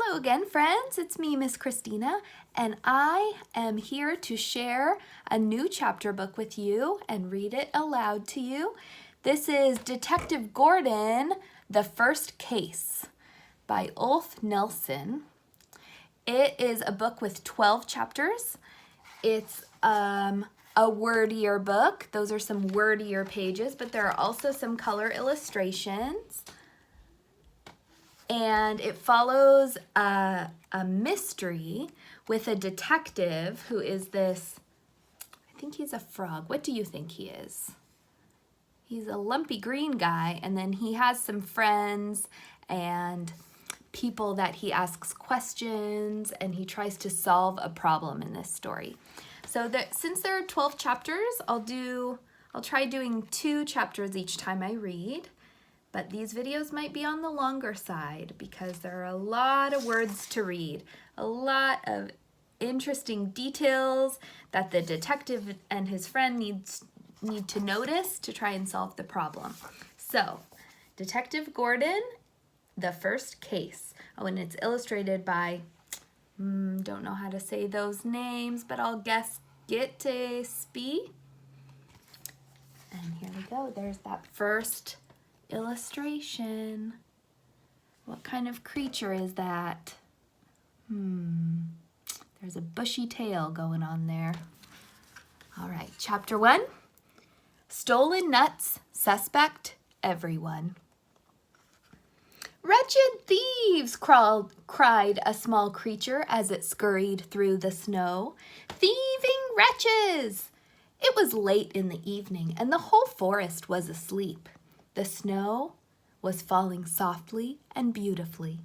Hello again, friends. It's me, Miss Christina, and I am here to share a new chapter book with you and read it aloud to you. This is Detective Gordon, The First Case by Ulf Nilsson. It is a book with 12 chapters. It's a wordier book. Those are some wordier pages, but there are also some color illustrations. And it follows a mystery with a detective who is this, I think he's a frog. What do you think he is? He's a lumpy green guy, and then he has some friends and people that he asks questions, and he tries to solve a problem in this story. So since there are 12 chapters, I'll try doing 2 chapters each time I read. But these videos might be on the longer side because there are a lot of words to read, a lot of interesting details that the detective and his friend need to notice to try and solve the problem. So, Detective Gordon, The First Case. Oh, and it's illustrated by, don't know how to say those names, but I'll guess Gittespy. And here we go. There's that first illustration. What kind of creature is that? There's a bushy tail going on there. All right, chapter 1. Stolen nuts, suspect, everyone. Wretched thieves, cried a small creature as it scurried through the snow. Thieving wretches! It was late in the evening, and the whole forest was asleep. The snow was falling softly and beautifully.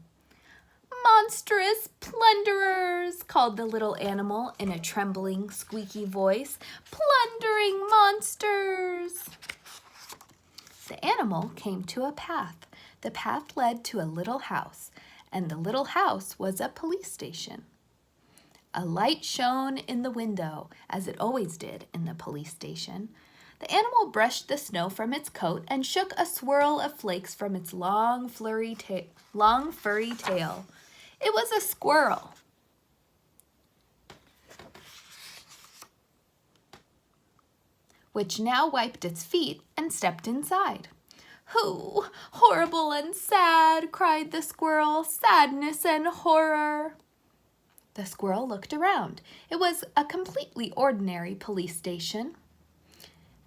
Monstrous plunderers, called the little animal in a trembling, squeaky voice. Plundering monsters! The animal came to a path. The path led to a little house, and the little house was a police station. A light shone in the window, as it always did in the police station. The animal brushed the snow from its coat and shook a swirl of flakes from its long, furry tail. It was a squirrel. Which now wiped its feet and stepped inside. "Hoo, horrible and sad," cried the squirrel, "sadness and horror." The squirrel looked around. It was a completely ordinary police station.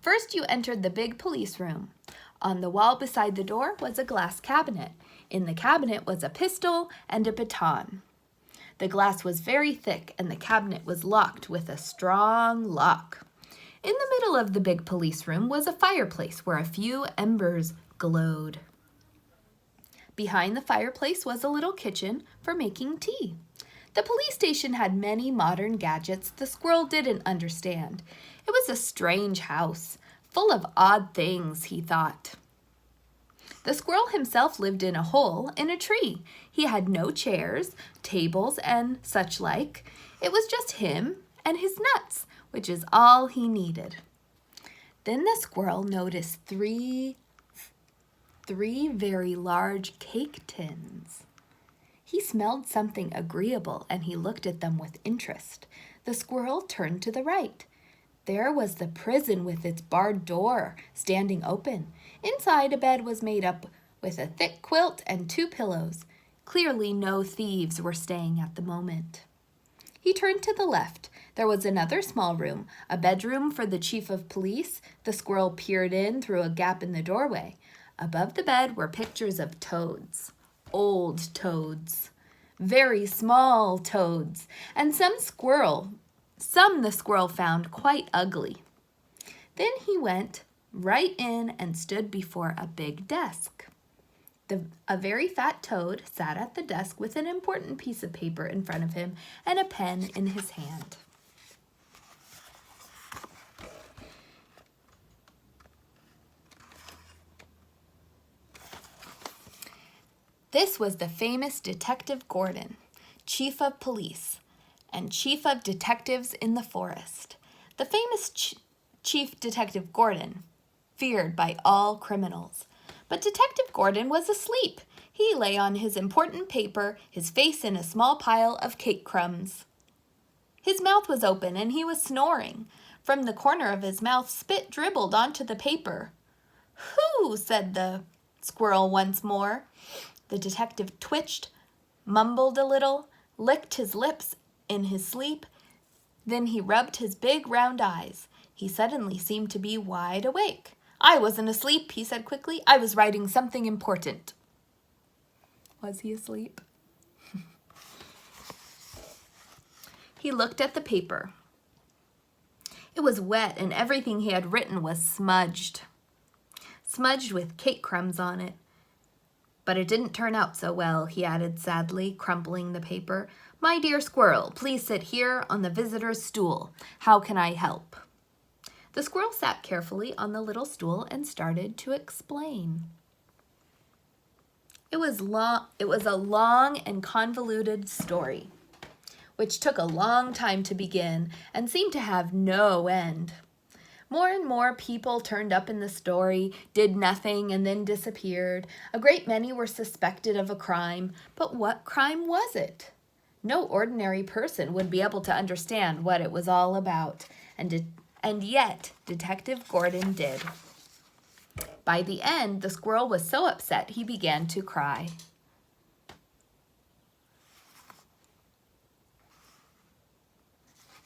First, you entered the big police room. On the wall beside the door was a glass cabinet. In the cabinet was a pistol and a baton. The glass was very thick, and the cabinet was locked with a strong lock. In the middle of the big police room was a fireplace where a few embers glowed. Behind the fireplace was a little kitchen for making tea. The police station had many modern gadgets the squirrel didn't understand. It was a strange house, full of odd things, he thought. The squirrel himself lived in a hole in a tree. He had no chairs, tables, and such like. It was just him and his nuts, which is all he needed. Then the squirrel noticed three very large cake tins. He smelled something agreeable, and he looked at them with interest. The squirrel turned to the right. There was the prison with its barred door standing open. Inside, a bed was made up with a thick quilt and 2 pillows. Clearly, no thieves were staying at the moment. He turned to the left. There was another small room, a bedroom for the chief of police. The squirrel peered in through a gap in the doorway. Above the bed were pictures of toads. Old toads, very small toads, and some the squirrel found quite ugly. Then he went right in and stood before a big desk. A very fat toad sat at the desk with an important piece of paper in front of him and a pen in his hand. This was the famous Detective Gordon, chief of police and chief of detectives in the forest. The famous Chief Detective Gordon, feared by all criminals. But Detective Gordon was asleep. He lay on his important paper, his face in a small pile of cake crumbs. His mouth was open and he was snoring. From the corner of his mouth, spit dribbled onto the paper. "Hoo!" said the squirrel once more. The detective twitched, mumbled a little, licked his lips in his sleep. Then he rubbed his big round eyes. He suddenly seemed to be wide awake. "I wasn't asleep," he said quickly. "I was writing something important." Was he asleep? He looked at the paper. It was wet and everything he had written was smudged with cake crumbs on it. "But it didn't turn out so well," he added sadly, crumpling the paper. "My dear squirrel, please sit here on the visitor's stool. How can I help?" The squirrel sat carefully on the little stool and started to explain. It was a long and convoluted story, which took a long time to begin and seemed to have no end. More and more people turned up in the story, did nothing, and then disappeared. A great many were suspected of a crime, but what crime was it? No ordinary person would be able to understand what it was all about, and yet Detective Gordon did. By the end, the squirrel was so upset he began to cry.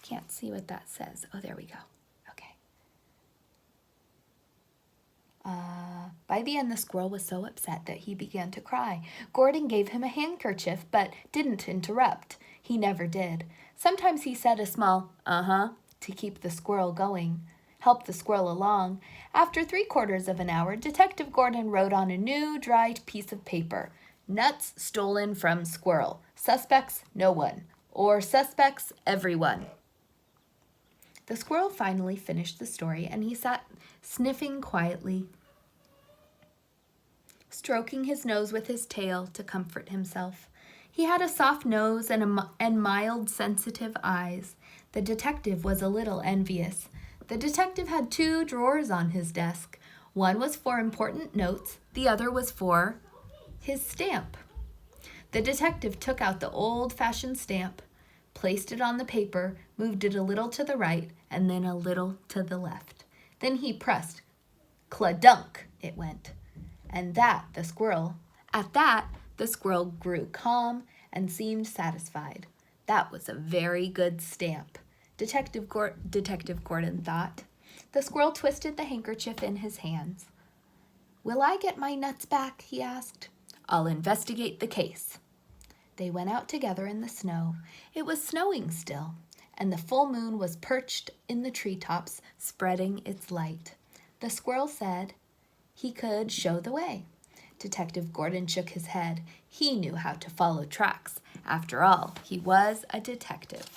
Can't see what that says. Oh, there we go. Okay. By the end, the squirrel was so upset that he began to cry. Gordon gave him a handkerchief, but didn't interrupt. He never did. Sometimes he said a small "uh-huh" to keep the squirrel going, help the squirrel along. After 3/4 of an hour, Detective Gordon wrote on a new, dry piece of paper, "Nuts stolen from squirrel. Suspects, no one. Or suspects, everyone." The squirrel finally finished the story, and he sat sniffing quietly, stroking his nose with his tail to comfort himself. He had a soft nose and mild, sensitive eyes. The detective was a little envious. The detective had 2 drawers on his desk. One was for important notes, the other was for his stamp. The detective took out the old-fashioned stamp, placed it on the paper, moved it a little to the right, and then a little to the left. Then he pressed. Cladunk, it went. At that, the squirrel grew calm and seemed satisfied. That was a very good stamp, Detective Gordon thought. The squirrel twisted the handkerchief in his hands. "Will I get my nuts back?" he asked. "I'll investigate the case." They went out together in the snow. It was snowing still, and the full moon was perched in the treetops, spreading its light. The squirrel said he could show the way. Detective Gordon shook his head. He knew how to follow tracks. After all, he was a detective.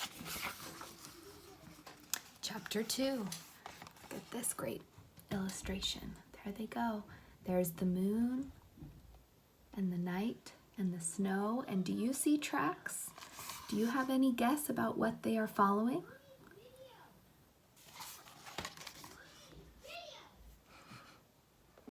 Chapter 2. Look at this great illustration. There they go. There's the moon and the night and the snow. And do you see tracks? Do you have any guess about what they are following?